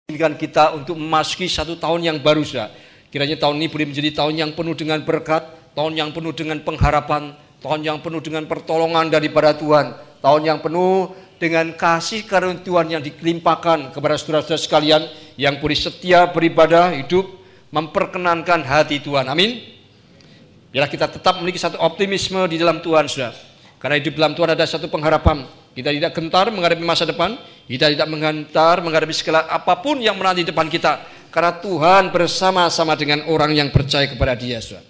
mengizinkan kita untuk memasuki satu tahun yang baru, saudara. Kiranya tahun ini boleh menjadi tahun yang penuh dengan berkat, tahun yang penuh dengan pengharapan, tahun yang penuh dengan pertolongan daripada Tuhan, tahun yang penuh dengan kasih karunia Tuhan yang dilimpahkan kepada saudara-saudara sekalian yang boleh setia beribadah, hidup memperkenankan hati Tuhan. Amin. Biarlah kita tetap memiliki satu optimisme di dalam Tuhan, saudara. Karena di dalam Tuhan ada satu pengharapan. Kita tidak gentar menghadapi masa depan, kita tidak menggentar menghadapi segala apapun yang menanti depan kita. Karena Tuhan bersama-sama dengan orang yang percaya kepada Dia, saudara.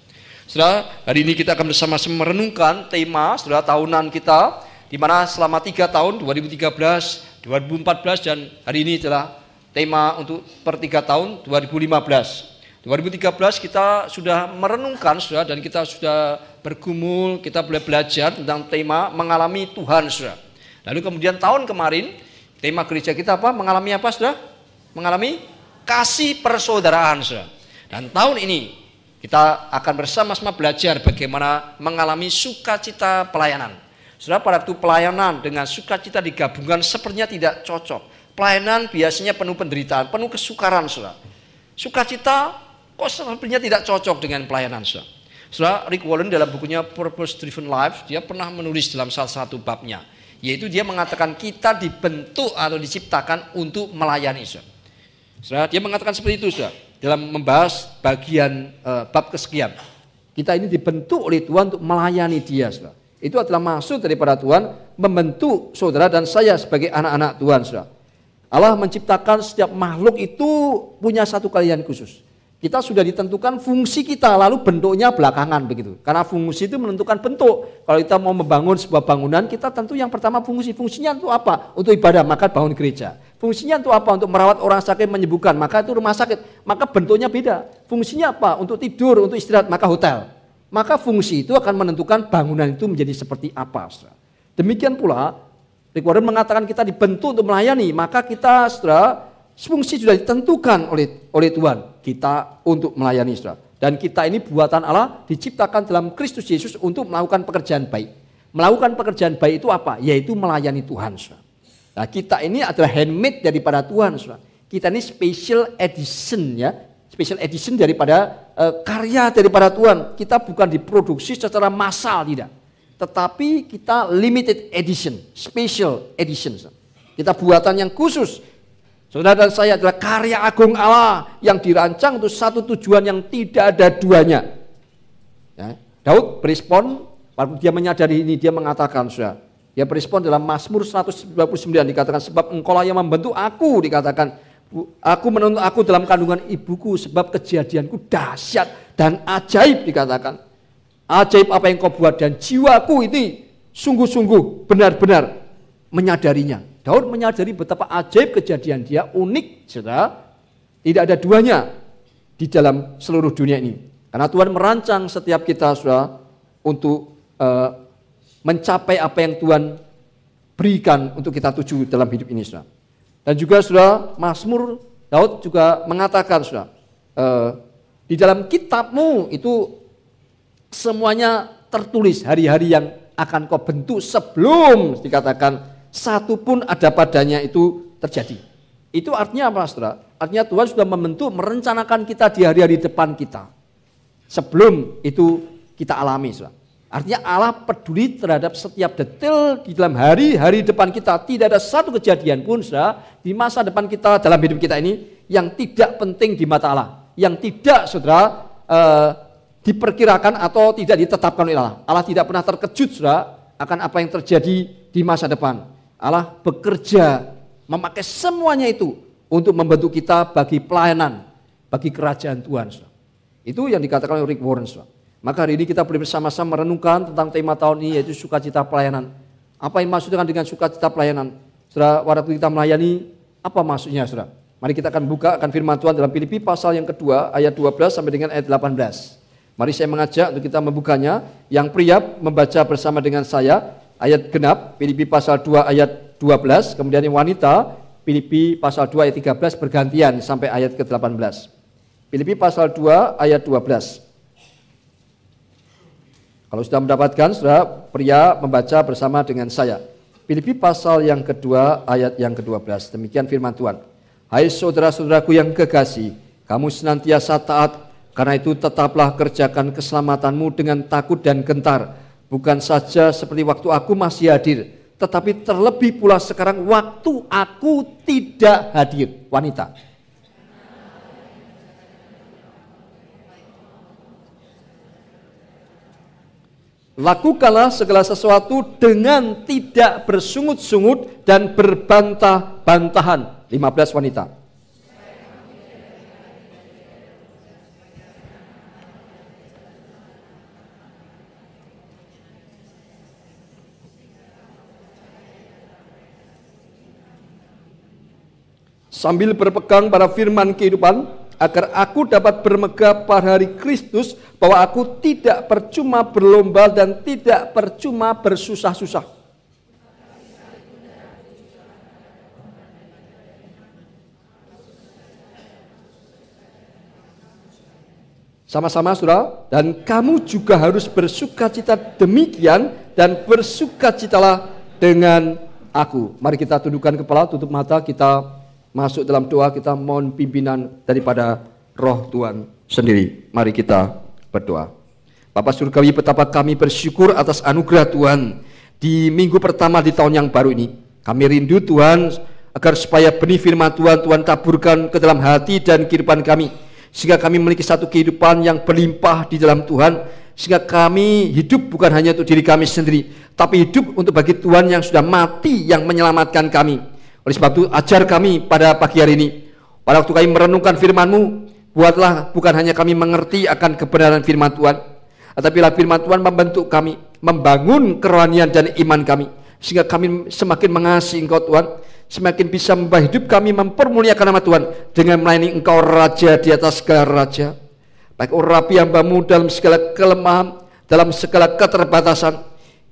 Saudara, hari ini kita akan bersama-sama merenungkan tema, saudara, tahunan kita, di mana selama 3 tahun, 2013, 2014, dan hari ini adalah tema untuk per 3 tahun, 2015. 2013 kita sudah merenungkan, saudara, dan kita sudah bergumul, kita boleh belajar tentang tema mengalami Tuhan, saudara. Lalu kemudian tahun kemarin, tema gereja kita apa? Mengalami apa, saudara? Mengalami kasih persaudaraan, saudara. Dan tahun ini kita akan bersama-sama belajar bagaimana mengalami sukacita pelayanan. Saudara, pada waktu pelayanan dengan sukacita digabungkan sepertinya tidak cocok. Pelayanan biasanya penuh penderitaan, penuh kesukaran, saudara. Sukacita kok sepertinya tidak cocok dengan pelayanan, saudara. Saudara, Rick Warren dalam bukunya Purpose Driven Life, dia pernah menulis dalam salah satu babnya, yaitu dia mengatakan kita dibentuk atau diciptakan untuk melayani, saudara. Saudara, dia mengatakan seperti itu, saudara, dalam membahas bagian bab kesekian. Kita ini dibentuk oleh Tuhan untuk melayani Dia, saudara. Itu adalah maksud daripada Tuhan membentuk saudara dan saya sebagai anak-anak Tuhan, saudara. Allah menciptakan setiap makhluk itu punya satu kalian khusus. Kita sudah ditentukan fungsi kita, lalu bentuknya belakangan begitu. Karena fungsi itu menentukan bentuk. Kalau kita mau membangun sebuah bangunan, kita tentu yang pertama fungsinya untuk apa? Untuk ibadah, maka bangun gereja. Fungsinya untuk apa? Untuk merawat orang sakit, menyembuhkan, maka itu rumah sakit. Maka bentuknya beda. Fungsinya apa? Untuk tidur, untuk istirahat, maka hotel. Maka fungsi itu akan menentukan bangunan itu menjadi seperti apa, saudara. Demikian pula, Rick Warren mengatakan kita dibentuk untuk melayani, maka kita, saudara, fungsi sudah ditentukan oleh Tuhan kita untuk melayani, saudara. Dan kita ini buatan Allah, diciptakan dalam Kristus Yesus untuk melakukan pekerjaan baik. Melakukan pekerjaan baik itu apa? Yaitu melayani Tuhan, saudara. Nah, kita ini adalah handmade daripada Tuhan, saudara. Kita ini special edition, ya, special edition daripada karya daripada Tuhan. Kita bukan diproduksi secara massal, tidak, tetapi kita limited edition, special edition, saudara. Kita buatan yang khusus. Saudara dan saya adalah karya agung Allah yang dirancang untuk satu tujuan yang tidak ada duanya. Ya, Daud berespon, waktu dia menyadari ini, dia mengatakan, saudara, dia berespon dalam Mazmur 129, dikatakan sebab Engkaulah yang membentuk aku, dikatakan aku menuntut aku dalam kandungan ibuku, sebab kejadianku dahsyat dan ajaib, dikatakan. Ajaib apa yang kau buat dan jiwaku ini sungguh-sungguh benar-benar menyadarinya. Daud menyadari betapa ajaib kejadian dia, unik, saudara. Tidak ada duanya di dalam seluruh dunia ini. Karena Tuhan merancang setiap kita, saudara, untuk mencapai apa yang Tuhan berikan untuk kita tuju dalam hidup ini, saudara. Dan juga, saudara, Mazmur Daud juga mengatakan, saudara, di dalam kitabmu itu semuanya tertulis hari-hari yang akan kau bentuk sebelum dikatakan satu pun ada padanya itu terjadi. Itu artinya apa, saudara? Artinya Tuhan sudah membentuk, merencanakan kita di hari-hari depan kita. Sebelum itu kita alami, saudara. Artinya Allah peduli terhadap setiap detail di dalam hari-hari depan kita. Tidak ada satu kejadian pun, saudara, di masa depan kita, dalam hidup kita ini, yang tidak penting di mata Allah. Yang tidak, saudara, diperkirakan atau tidak ditetapkan oleh Allah. Allah tidak pernah terkejut, saudara, akan apa yang terjadi di masa depan. Allah bekerja memakai semuanya itu untuk membentuk kita bagi pelayanan, bagi kerajaan Tuhan, saudara. Itu yang dikatakan oleh Rick Warren, saudara. Maka hari ini kita boleh bersama-sama merenungkan tentang tema tahun ini, yaitu sukacita pelayanan. Apa yang maksudnya dengan sukacita pelayanan? Saudara, waktu kita melayani, apa maksudnya, saudara? Mari kita akan buka firman Tuhan dalam Filipi pasal yang kedua, ayat 12 sampai dengan ayat 18. Mari saya mengajak untuk kita membukanya. Yang pria membaca bersama dengan saya ayat genap, Filipi pasal 2 ayat 12, kemudian yang wanita, Filipi pasal 2 ayat 13 bergantian sampai ayat ke-18. Filipi pasal 2 ayat 12. Kalau sudah mendapatkan, saudara, pria membaca bersama dengan saya. Filipi pasal yang kedua ayat yang ke-12. Demikian firman Tuhan. Hai saudara-saudaraku yang kekasih, kamu senantiasa taat, karena itu tetaplah kerjakan keselamatanmu dengan takut dan gentar, bukan saja seperti waktu aku masih hadir, tetapi terlebih pula sekarang waktu aku tidak hadir. Wanita. Lakukanlah segala sesuatu dengan tidak bersungut-sungut dan berbantah-bantahan. 15 wanita. Sambil berpegang pada firman kehidupan, agar aku dapat bermegah pada hari Kristus, bahwa aku tidak percuma berlomba dan tidak percuma bersusah-susah. Sama-sama saudara, dan kamu juga harus bersukacita demikian, dan bersukacitalah dengan aku. Mari kita tundukkan kepala, tutup mata, kita masuk dalam doa, kita mohon pimpinan daripada Roh Tuhan sendiri. Mari kita berdoa. Bapa Surgawi, betapa kami bersyukur atas anugerah Tuhan di minggu pertama di tahun yang baru ini. Kami rindu Tuhan, agar supaya benih firman Tuhan, Tuhan taburkan ke dalam hati dan kehidupan kami, sehingga kami memiliki satu kehidupan yang berlimpah di dalam Tuhan, sehingga kami hidup bukan hanya untuk diri kami sendiri, tapi hidup untuk bagi Tuhan yang sudah mati, yang menyelamatkan kami. Oleh sebab itu, ajar kami pada pagi hari ini, pada waktu kami merenungkan firman-Mu, buatlah bukan hanya kami mengerti akan kebenaran firman Tuhan, tetapi firman Tuhan membentuk kami, membangun kerohanian dan iman kami, sehingga kami semakin mengasihi Engkau Tuhan, semakin bisa membawa hidup kami mempermuliakan nama Tuhan dengan melayani Engkau Raja di atas segala raja. Baik urapi hamba-Mu dalam segala kelemahan, dalam segala keterbatasan,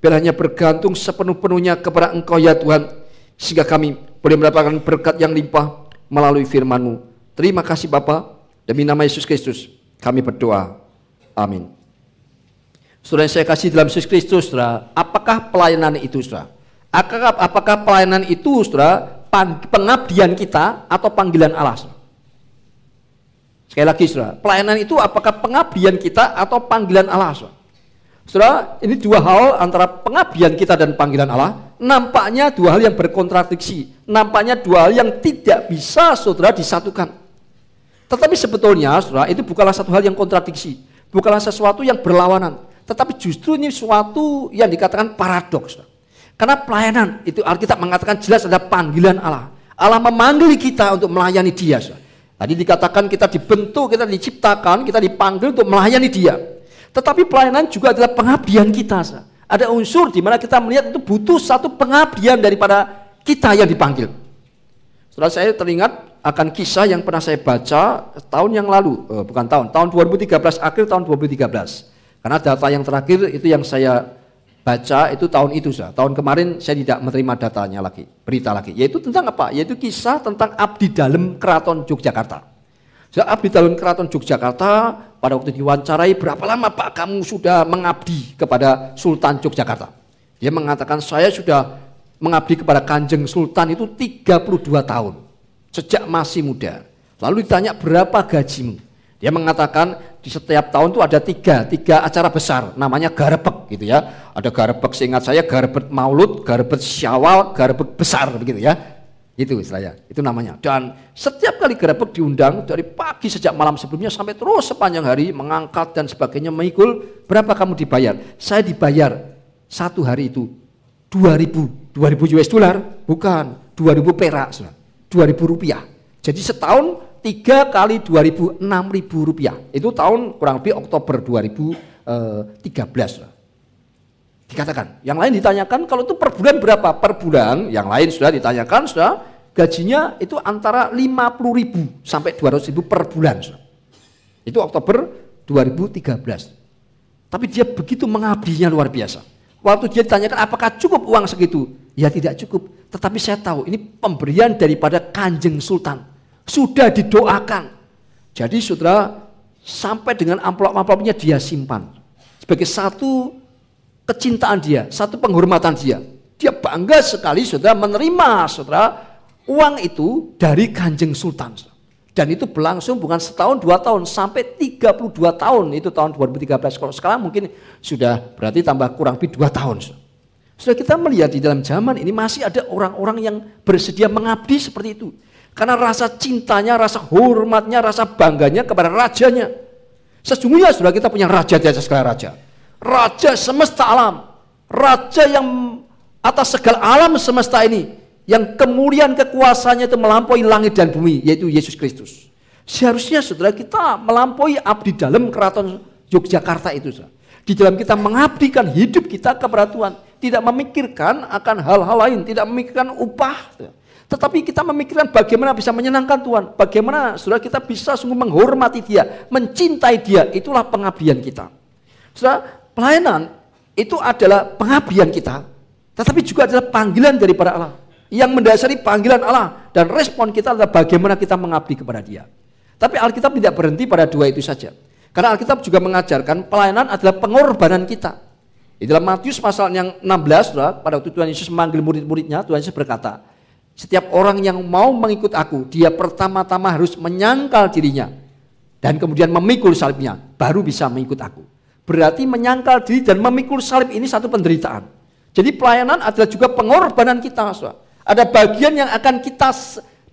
biar hanya bergantung sepenuh-penuhnya kepada Engkau ya Tuhan, sehingga kami boleh mendapatkan berkat yang limpah melalui firman-Mu. Terima kasih Bapa, demi nama Yesus Kristus kami berdoa. Amin. Saudara yang saya kasih dalam Yesus Kristus, saudara, apakah pelayanan itu, saudara? Apakah pelayanan itu, saudara, pengabdian kita atau panggilan Allah? Saudara? Sekali lagi, saudara, pelayanan itu apakah pengabdian kita atau panggilan Allah? Saudara? Saudara, ini dua hal antara pengabdian kita dan panggilan Allah. Nampaknya dua hal yang berkontradiksi, nampaknya dua hal yang tidak bisa saudara disatukan. Tetapi sebetulnya saudara, itu bukanlah satu hal yang kontradiksi, bukanlah sesuatu yang berlawanan, tetapi justru ini suatu yang dikatakan paradoks. Saudara. Karena pelayanan itu Alkitab mengatakan jelas ada panggilan Allah. Allah memanggil kita untuk melayani Dia. Saudara. Tadi dikatakan kita dibentuk, kita diciptakan, kita dipanggil untuk melayani Dia. Tetapi pelayanan juga adalah pengabdian kita. Saudara. Ada unsur di mana kita melihat itu butuh satu pengabdian daripada kita yang dipanggil. Setelah saya teringat akan kisah yang pernah saya baca tahun yang lalu, tahun 2013, akhir tahun 2013. Karena data yang terakhir itu yang saya baca itu tahun itu, tahun kemarin saya tidak menerima datanya lagi, berita lagi. Yaitu tentang apa? Yaitu kisah tentang abdi dalam Keraton Yogyakarta. Abdi dalam Keraton Yogyakarta pada waktu diwawancarai, berapa lama Pak kamu sudah mengabdi kepada Sultan Yogyakarta? Dia mengatakan saya sudah mengabdi kepada Kanjeng Sultan itu 32 tahun sejak masih muda. Lalu ditanya berapa gajimu? Dia mengatakan di setiap tahun itu ada tiga acara besar, namanya garebek gitu ya. Ada garebek, seingat saya garebek Maulud, garebek Syawal, garebek besar begitu ya. Itu istilahnya, itu namanya. Dan setiap kali garebek diundang dari pagi sejak malam sebelumnya sampai terus sepanjang hari mengangkat dan sebagainya, mengikul. Berapa kamu dibayar? Saya dibayar satu hari itu 2.000 US dollar, bukan 2.000 perak, 2.000 rupiah. Jadi setahun 3 kali 2.000, 6.000 rupiah. Itu tahun kurang lebih Oktober 2013. Dikatakan, yang lain ditanyakan kalau itu per bulan berapa? Per bulan, yang lain sudah ditanyakan, sudah gajinya itu antara 50.000 sampai 200.000 per bulan. Sudah. Itu Oktober 2013. Tapi dia begitu mengabdinya luar biasa. Waktu dia ditanyakan apakah cukup uang segitu? Ya tidak cukup. Tetapi saya tahu ini pemberian daripada Kanjeng Sultan. Sudah didoakan. Jadi saudara, sampai dengan amplop-amplopnya dia simpan. Sebagai satu kecintaan dia, satu penghormatan dia. Dia bangga sekali saudara menerima saudara uang itu dari Kanjeng Sultan. Dan itu berlangsung bukan setahun 2 tahun sampai 32 tahun, itu tahun 2013. Kalau sekarang mungkin sudah berarti tambah kurang lebih 2 tahun. Sudah kita melihat di dalam zaman ini masih ada orang-orang yang bersedia mengabdi seperti itu. Karena rasa cintanya, rasa hormatnya, rasa bangganya kepada rajanya. Sesungguhnya sudah kita punya raja di atas segala raja. Raja semesta alam. Raja yang atas segala alam semesta ini. Yang kemuliaan kekuasaannya itu melampaui langit dan bumi, yaitu Yesus Kristus. Seharusnya saudara kita melampaui abdi dalam keraton Yogyakarta itu. Saudara. Di dalam kita mengabdikan hidup kita kepada Tuhan. Tidak memikirkan akan hal-hal lain, tidak memikirkan upah. Tetapi kita memikirkan bagaimana bisa menyenangkan Tuhan. Bagaimana saudara kita bisa sungguh menghormati Dia, mencintai Dia. Itulah pengabdian kita. Saudara, pelayanan itu adalah pengabdian kita. Tetapi juga adalah panggilan daripada Allah. Yang mendasari panggilan Allah dan respon kita adalah bagaimana kita mengabdi kepada Dia. Tapi Alkitab tidak berhenti pada 2 itu saja. Karena Alkitab juga mengajarkan pelayanan adalah pengorbanan kita. Di dalam Matius pasal yang 16, pada waktu Tuhan Yesus memanggil murid-muridnya, Tuhan Yesus berkata, setiap orang yang mau mengikut aku, dia pertama-tama harus menyangkal dirinya dan kemudian memikul salibnya, baru bisa mengikut aku. Berarti menyangkal diri dan memikul salib ini satu penderitaan. Jadi pelayanan adalah juga pengorbanan kita, saudara. Ada bagian yang akan kita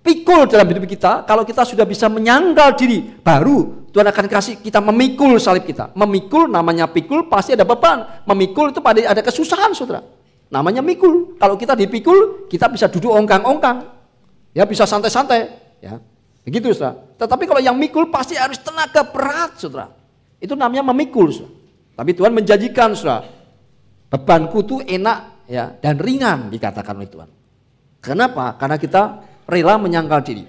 pikul dalam hidup kita. Kalau kita sudah bisa menyangkal diri, baru Tuhan akan kasih kita memikul salib kita. Memikul namanya pikul, pasti ada beban. Memikul itu pada ada kesusahan, saudara. Namanya mikul. Kalau kita dipikul, kita bisa duduk ongkang-ongkang. Ya, bisa santai-santai. Ya, begitu, saudara. Tetapi kalau yang mikul pasti harus tenaga berat, saudara. Itu namanya memikul, saudara. Tapi Tuhan menjanjikan, saudara, bebanku itu enak ya dan ringan dikatakan oleh Tuhan. Kenapa? Karena kita rela menyangkal diri.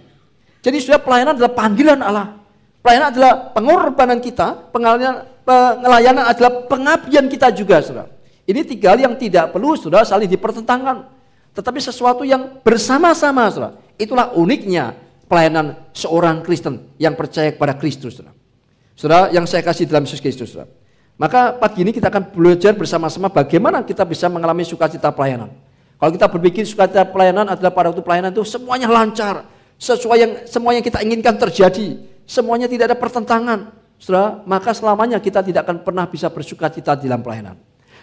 Jadi sudah pelayanan adalah panggilan Allah. Pelayanan adalah pengorbanan kita, pelayanan adalah pengabdian kita juga, saudara. Ini 3 hal yang tidak perlu saudara saling dipertentangkan. Tetapi sesuatu yang bersama-sama, saudara. Itulah uniknya pelayanan seorang Kristen yang percaya kepada Kristus, saudara. Saudara yang saya kasih dalam Yesus Kristus, saudara. Maka pagi ini kita akan belajar bersama-sama bagaimana kita bisa mengalami sukacita pelayanan. Kalau kita berpikir sukacita pelayanan adalah pada waktu pelayanan itu semuanya lancar, semua yang kita inginkan terjadi, semuanya tidak ada pertentangan, saudara, maka selamanya kita tidak akan pernah bisa bersukacita dalam pelayanan.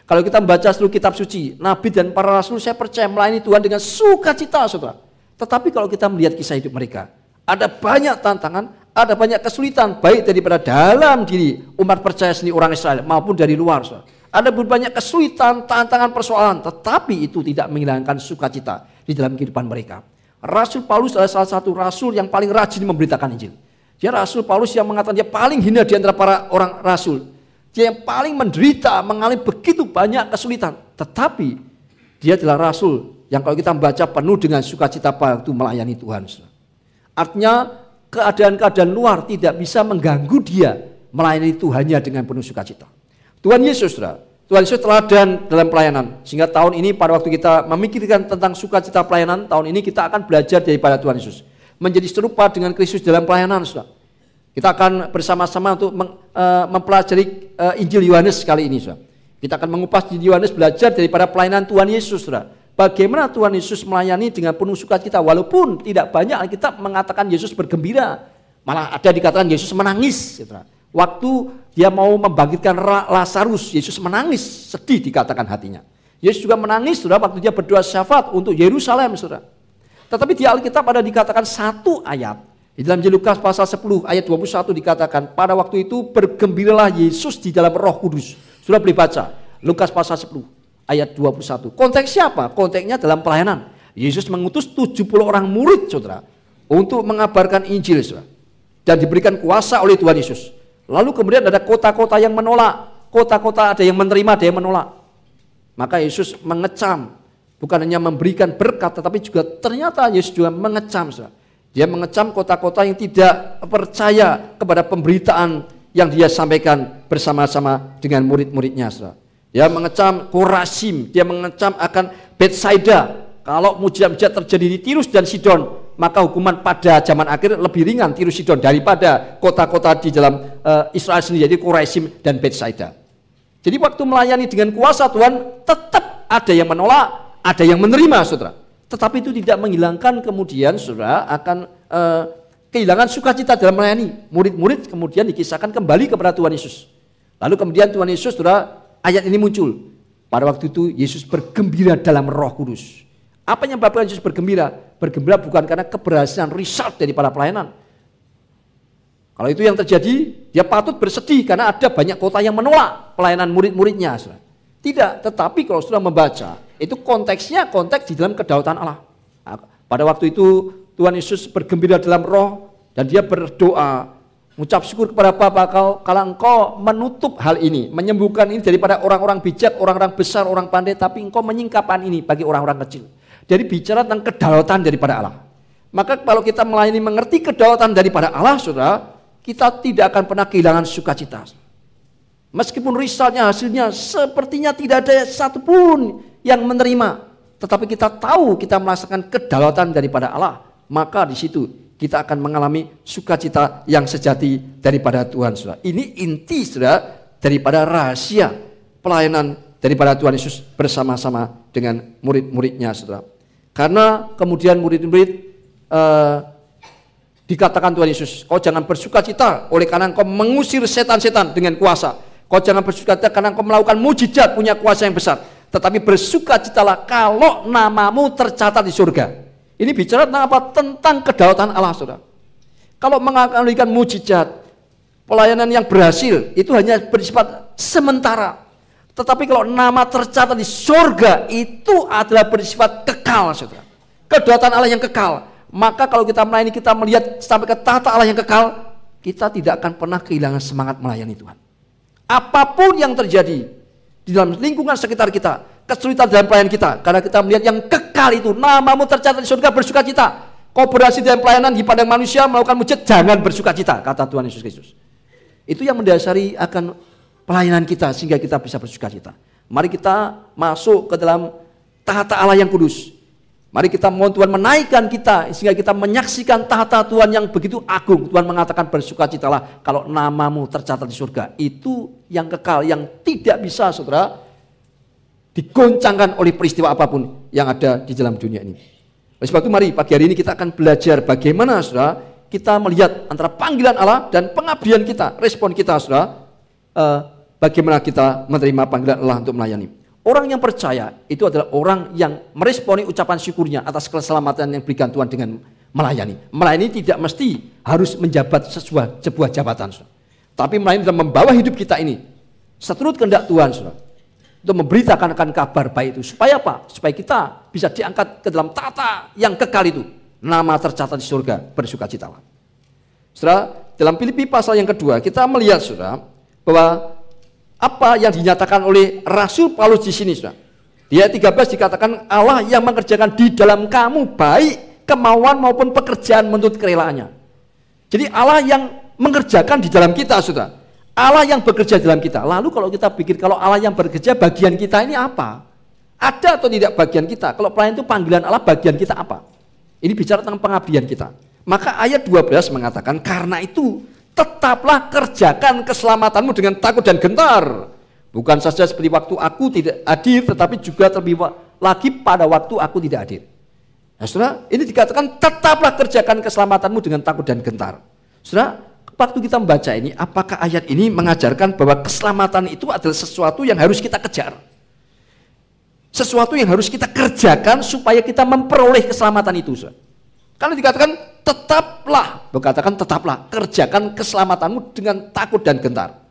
Kalau kita membaca seluruh kitab suci, Nabi dan para Rasul, saya percaya melayani Tuhan dengan sukacita, saudara. Tetapi kalau kita melihat kisah hidup mereka, ada banyak tantangan, ada banyak kesulitan, baik daripada dalam diri umat percaya sendiri orang Israel maupun dari luar, saudara. Ada banyak kesulitan, tantangan, persoalan, tetapi itu tidak menghilangkan sukacita di dalam kehidupan mereka. Rasul Paulus adalah salah satu rasul yang paling rajin memberitakan Injil. Dia Rasul Paulus yang mengatakan dia paling hina di antara para orang rasul. Dia yang paling menderita, mengalami begitu banyak kesulitan. Tetapi dia adalah rasul yang kalau kita membaca penuh dengan sukacita waktu melayani Tuhan. Artinya keadaan-keadaan luar tidak bisa mengganggu dia melayani Tuhannya dengan penuh sukacita. Tuhan Yesus teladan dalam pelayanan. Sehingga tahun ini pada waktu kita memikirkan tentang sukacita pelayanan, tahun ini kita akan belajar daripada Tuhan Yesus. Menjadi serupa dengan Kristus dalam pelayanan, saudara. Kita akan bersama-sama untuk mempelajari Injil Yohanes kali ini, saudara. Kita akan mengupas Injil Yohanes, belajar daripada pelayanan Tuhan Yesus, saudara. Bagaimana Tuhan Yesus melayani dengan penuh sukacita, walaupun tidak banyak Alkitab mengatakan Yesus bergembira. Malah ada dikatakan Yesus menangis, saudara. Waktu dia mau membangkitkan Lazarus, Yesus menangis, sedih dikatakan hatinya. Yesus juga menangis, saudara, waktu dia berdoa syafaat untuk Yerusalem, saudara. Tetapi di Alkitab ada dikatakan satu ayat. Di dalam Lukas pasal 10 ayat 21 dikatakan, pada waktu itu bergembiralah Yesus di dalam Roh Kudus. Sudah boleh baca, Lukas pasal 10 ayat 21. Konteksnya apa? Konteksnya dalam pelayanan. Yesus mengutus 70 orang murid, saudara, untuk mengabarkan Injil, saudara. Dan diberikan kuasa oleh Tuhan Yesus. Lalu kemudian ada kota-kota yang menolak, kota-kota ada yang menerima, ada yang menolak. Maka Yesus mengecam, bukan hanya memberikan berkat, tetapi juga ternyata Yesus juga mengecam. Dia mengecam kota-kota yang tidak percaya kepada pemberitaan yang dia sampaikan bersama-sama dengan murid-muridnya. Dia mengecam Korasim, dia mengecam akan Betsaida. Kalau mujizat-mujizat terjadi di Tirus dan Sidon, maka hukuman pada zaman akhir lebih ringan Tirus Sidon daripada kota-kota di dalam Israel sendiri, jadi Korasim dan Betsaida. Jadi waktu melayani dengan kuasa Tuhan, tetap ada yang menolak, ada yang menerima, saudara. Tetapi itu tidak menghilangkan kemudian saudara akan kehilangan sukacita dalam melayani. Murid-murid kemudian dikisahkan kembali kepada Tuhan Yesus. Lalu kemudian Tuhan Yesus, saudara, ayat ini muncul. Pada waktu itu Yesus bergembira dalam Roh Kudus. Apa yang menyebabkan Yesus bergembira? Bergembira bukan karena keberhasilan result daripada pelayanan. Kalau itu yang terjadi, dia patut bersedih karena ada banyak kota yang menolak pelayanan murid-muridnya. Saudara. Tidak, tetapi kalau sudah membaca, itu konteksnya konteks di dalam kedaulatan Allah. Nah, pada waktu itu Tuhan Yesus bergembira dalam Roh dan dia berdoa, mengucap syukur kepada Bapa kalau engkau menutup hal ini, menyembuhkan ini daripada orang-orang bijak, orang-orang besar, orang pandai, tapi engkau menyingkapkan ini bagi orang-orang kecil. Jadi bicara tentang kedaulatan daripada Allah. Maka kalau kita melayani mengerti kedaulatan daripada Allah, saudara, kita tidak akan pernah kehilangan sukacita. Meskipun resultnya, hasilnya sepertinya tidak ada satupun yang menerima, tetapi kita tahu kita merasakan kedaulatan daripada Allah, maka di situ kita akan mengalami sukacita yang sejati daripada Tuhan, saudara. Ini inti, saudara, daripada rahasia pelayanan daripada Tuhan Yesus bersama-sama dengan murid-muridnya, saudara. Karena kemudian murid-murid dikatakan Tuhan Yesus, kau jangan bersukacita oleh karena engkau mengusir setan-setan dengan kuasa. Kau jangan bersukacita karena engkau melakukan mujizat punya kuasa yang besar. Tetapi bersukacitalah kalau namamu tercatat di surga. Ini bicara tentang apa? Tentang kedaulatan Allah, saudara. Kalau melakukan mujizat, pelayanan yang berhasil, itu hanya bersifat sementara. Tetapi kalau nama tercatat di surga, itu adalah bersifat kekal, saudara. Kedaulatan Allah yang kekal. Maka kalau kita melayani, kita melihat sampai ke tahta Allah yang kekal, kita tidak akan pernah kehilangan semangat melayani Tuhan. Apapun yang terjadi di dalam lingkungan sekitar kita, kesulitan dalam pelayanan kita, karena kita melihat yang kekal itu, namamu tercatat di surga, bersukacita. Kau berhasil dalam pelayanan di padang manusia melakukan mujizat, jangan bersukacita, kata Tuhan Yesus Kristus. Itu yang mendasari akan pelayanan kita sehingga kita bisa bersukacita. Mari kita masuk ke dalam tahta Allah yang kudus. Mari kita mohon Tuhan menaikkan kita sehingga kita menyaksikan tahta Tuhan yang begitu agung. Tuhan mengatakan bersukacitalah kalau namamu tercatat di surga. Itu yang kekal, yang tidak bisa, saudara, digoncangkan oleh peristiwa apapun yang ada di dalam dunia ini. Oleh sebab itu mari pagi hari ini kita akan belajar bagaimana, saudara, kita melihat antara panggilan Allah dan pengabdian kita, respon kita, saudara, bagaimana kita menerima panggilan Allah untuk melayani. Orang yang percaya itu adalah orang yang meresponi ucapan syukurnya atas keselamatan yang diberikan Tuhan dengan melayani. Melayani tidak mesti harus menjabat sebuah jabatan, saudara. Tapi melayani dalam membawa hidup kita ini seturut kehendak Tuhan, saudara. Untuk memberitakan akan kabar baik itu. Supaya apa? Supaya kita bisa diangkat ke dalam tahta yang kekal itu. Nama tercatat di surga, bersukacitalah. Saudara, dalam Filipi pasal yang kedua kita melihat, saudara, bahwa apa yang dinyatakan oleh Rasul Paulus di sini, saudara. Di ayat 13 dikatakan Allah yang mengerjakan di dalam kamu baik kemauan maupun pekerjaan menurut kerelaannya. Jadi Allah yang mengerjakan di dalam kita, saudara. Allah yang bekerja dalam kita. Lalu kalau kita pikir kalau Allah yang bekerja, bagian kita ini apa? Ada atau tidak bagian kita? Kalau pelayan itu panggilan Allah, bagian kita apa? Ini bicara tentang pengabdian kita. Maka ayat 12 mengatakan karena itu tetaplah kerjakan keselamatanmu dengan takut dan gentar. Bukan saja seperti waktu aku tidak hadir, tetapi juga terlebih lagi pada waktu aku tidak hadir. Nah, saudara, ini dikatakan tetaplah kerjakan keselamatanmu dengan takut dan gentar. Saudara, waktu kita membaca ini, apakah ayat ini mengajarkan bahwa keselamatan itu adalah sesuatu yang harus kita kejar? Sesuatu yang harus kita kerjakan supaya kita memperoleh keselamatan itu, saudara. Kalau dikatakan tetaplah kerjakan keselamatanmu dengan takut dan gentar.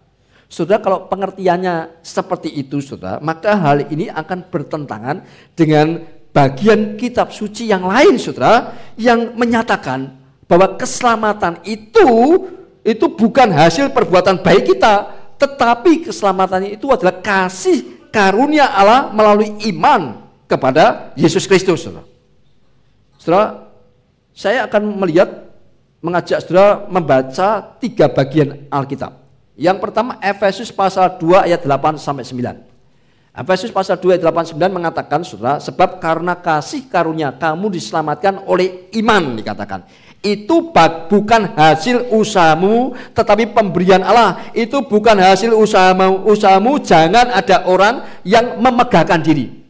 Saudara, kalau pengertiannya seperti itu, saudara, maka hal ini akan bertentangan dengan bagian kitab suci yang lain, saudara, yang menyatakan bahwa keselamatan itu bukan hasil perbuatan baik kita, tetapi keselamatan itu adalah kasih karunia Allah melalui iman kepada Yesus Kristus, saudara. Saudara, saya akan mengajak saudara membaca 3 bagian Alkitab. Yang pertama Efesus pasal 2 ayat 8 sampai 9. Efesus pasal 2 ayat 8 9 mengatakan, saudara, sebab karena kasih karunia kamu diselamatkan oleh iman, dikatakan. Itu bukan hasil usahamu, tetapi pemberian Allah. Itu bukan hasil usahamu, jangan ada orang yang memegahkan diri.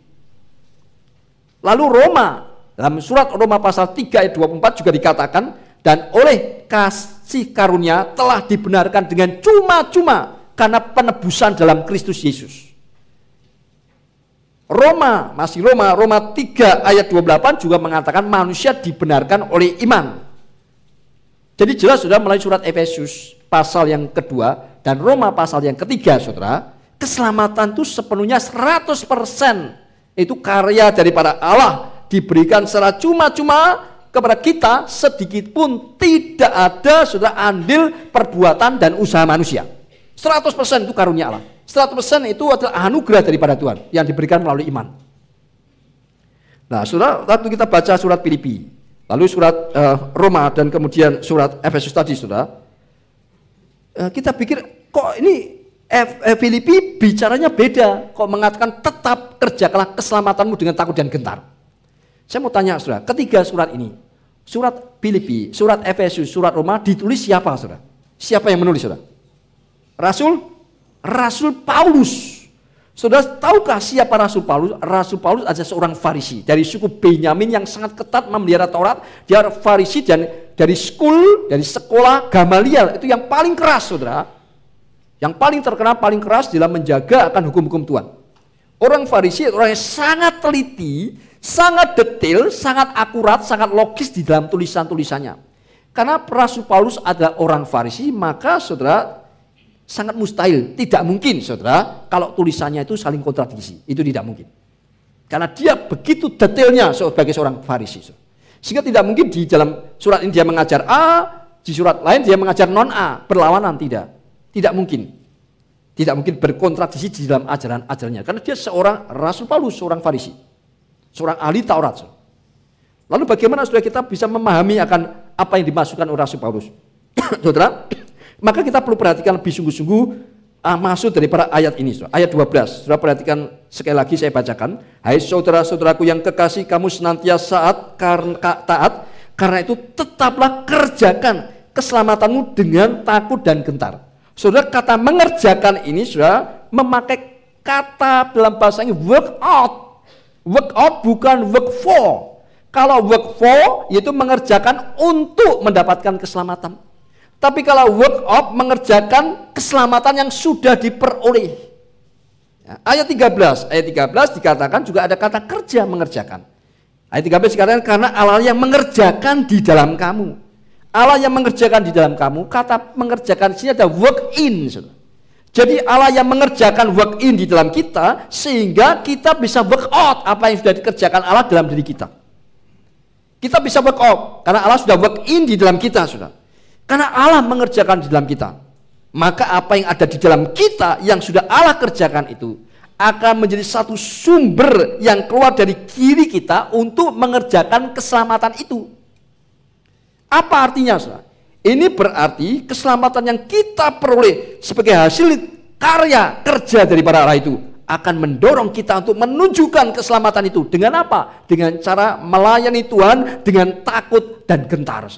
Lalu Roma Dalam surat Roma pasal 3 ayat 24 juga dikatakan, dan oleh kasih karunia telah dibenarkan dengan cuma-cuma karena penebusan dalam Kristus Yesus. Roma 3 ayat 28 juga mengatakan manusia dibenarkan oleh iman. Jadi jelas sudah melalui surat Efesus pasal yang kedua dan Roma pasal yang ketiga, saudara, keselamatan itu sepenuhnya 100% itu karya daripada Allah, diberikan secara cuma-cuma kepada kita, sedikit pun tidak ada saudara andil perbuatan dan usaha manusia. 100% itu karunia Allah. 100% itu adalah anugerah daripada Tuhan yang diberikan melalui iman. Nah, saudara, waktu kita baca surat Filipi, lalu surat Roma dan kemudian surat Efesus tadi, saudara, kita pikir kok ini Filipi bicaranya beda, kok mengatakan tetap kerjakanlah keselamatanmu dengan takut dan gentar. Saya mau tanya, saudara, ketiga surat ini, surat Filipi, surat Efesus, surat Roma, ditulis siapa, saudara? Siapa yang menulis, saudara? Rasul Paulus. Saudara, tahukah siapa Rasul Paulus? Rasul Paulus adalah seorang Farisi dari suku Benyamin yang sangat ketat memelihara Taurat. Dia Farisi dan dari sekolah Gamaliel, itu yang paling keras, saudara. Yang paling terkenal, paling keras dalam menjaga akan hukum-hukum Tuhan. Orang Farisi, orang yang sangat teliti, sangat detail, sangat akurat, sangat logis di dalam tulisan-tulisannya. Karena Rasul Paulus adalah orang Farisi, maka saudara sangat mustahil, tidak mungkin saudara kalau tulisannya itu saling kontradiksi. Itu tidak mungkin. Karena dia begitu detailnya sebagai seorang Farisi. Sehingga tidak mungkin di dalam surat ini dia mengajar A, di surat lain dia mengajar non A, berlawanan, tidak. Tidak mungkin. Tidak mungkin berkontradiksi di dalam ajaran-ajarannya. Karena dia seorang Rasul Paulus, seorang Farisi. Seorang ahli Taurat. Lalu bagaimana saudara kita bisa memahami akan apa yang dimasukkan oleh Rasul Paulus? Saudara, maka kita perlu perhatikan lebih sungguh-sungguh maksud daripada ayat ini. Saudara. Ayat 12, saudara perhatikan sekali lagi saya bacakan. Hai saudara-saudaraku yang kekasih, kamu senantiasa taat, karena itu tetaplah kerjakan keselamatanmu dengan takut dan gentar. Saudara, kata mengerjakan ini saudara memakai kata dalam bahasa Inggris work out. Work out bukan work for. Kalau work for yaitu mengerjakan untuk mendapatkan keselamatan. Tapi kalau work out mengerjakan keselamatan yang sudah diperoleh. Ya, ayat 13 dikatakan juga ada kata kerja mengerjakan. Ayat 13 dikatakan karena Allah yang mengerjakan di dalam kamu. Allah yang mengerjakan di dalam kamu, kata mengerjakan di sini ada work in. Jadi Allah yang mengerjakan work in di dalam kita sehingga kita bisa work out apa yang sudah dikerjakan Allah dalam diri kita. Kita bisa work out karena Allah sudah work in di dalam kita, saudara. Karena Allah mengerjakan di dalam kita, maka apa yang ada di dalam kita yang sudah Allah kerjakan itu akan menjadi satu sumber yang keluar dari diri kita untuk mengerjakan keselamatan itu. Apa artinya, saudara? Ini berarti keselamatan yang kita peroleh sebagai hasil karya kerja daripada Allah itu akan mendorong kita untuk menunjukkan keselamatan itu. Dengan apa? Dengan cara melayani Tuhan dengan takut dan gentar.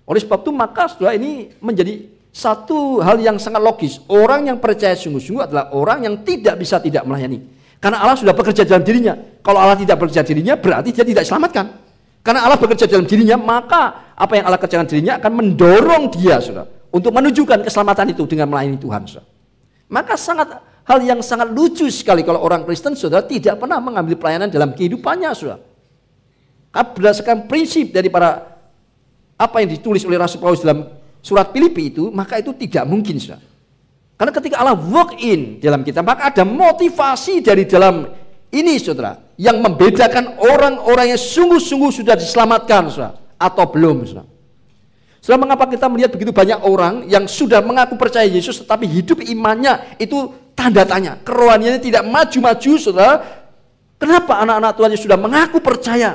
Oleh sebab itu maka saudara ini menjadi satu hal yang sangat logis. Orang yang percaya sungguh-sungguh adalah orang yang tidak bisa tidak melayani. Karena Allah sudah bekerja dalam dirinya. Kalau Allah tidak bekerja dirinya berarti dia tidak diselamatkan. Karena Allah bekerja dalam dirinya, maka apa yang Allah kerjakan dirinya akan mendorong dia, saudara, untuk menunjukkan keselamatan itu dengan melayani Tuhan, saudara. Maka hal yang sangat lucu sekali kalau orang Kristen, saudara, tidak pernah mengambil pelayanan dalam kehidupannya, saudara. Berdasarkan prinsip daripada apa yang ditulis oleh Rasul Paulus dalam surat Filipi itu, maka itu tidak mungkin, saudara. Karena ketika Allah work in dalam kita, maka ada motivasi dari dalam ini, saudara, yang membedakan orang-orang yang sungguh-sungguh sudah diselamatkan, saudara, atau belum, saudara. Saudara, mengapa kita melihat begitu banyak orang yang sudah mengaku percaya Yesus, tetapi hidup imannya itu tanda tanya, kerohaniannya tidak maju-maju, saudara. Kenapa anak-anak Tuhan yang sudah mengaku percaya,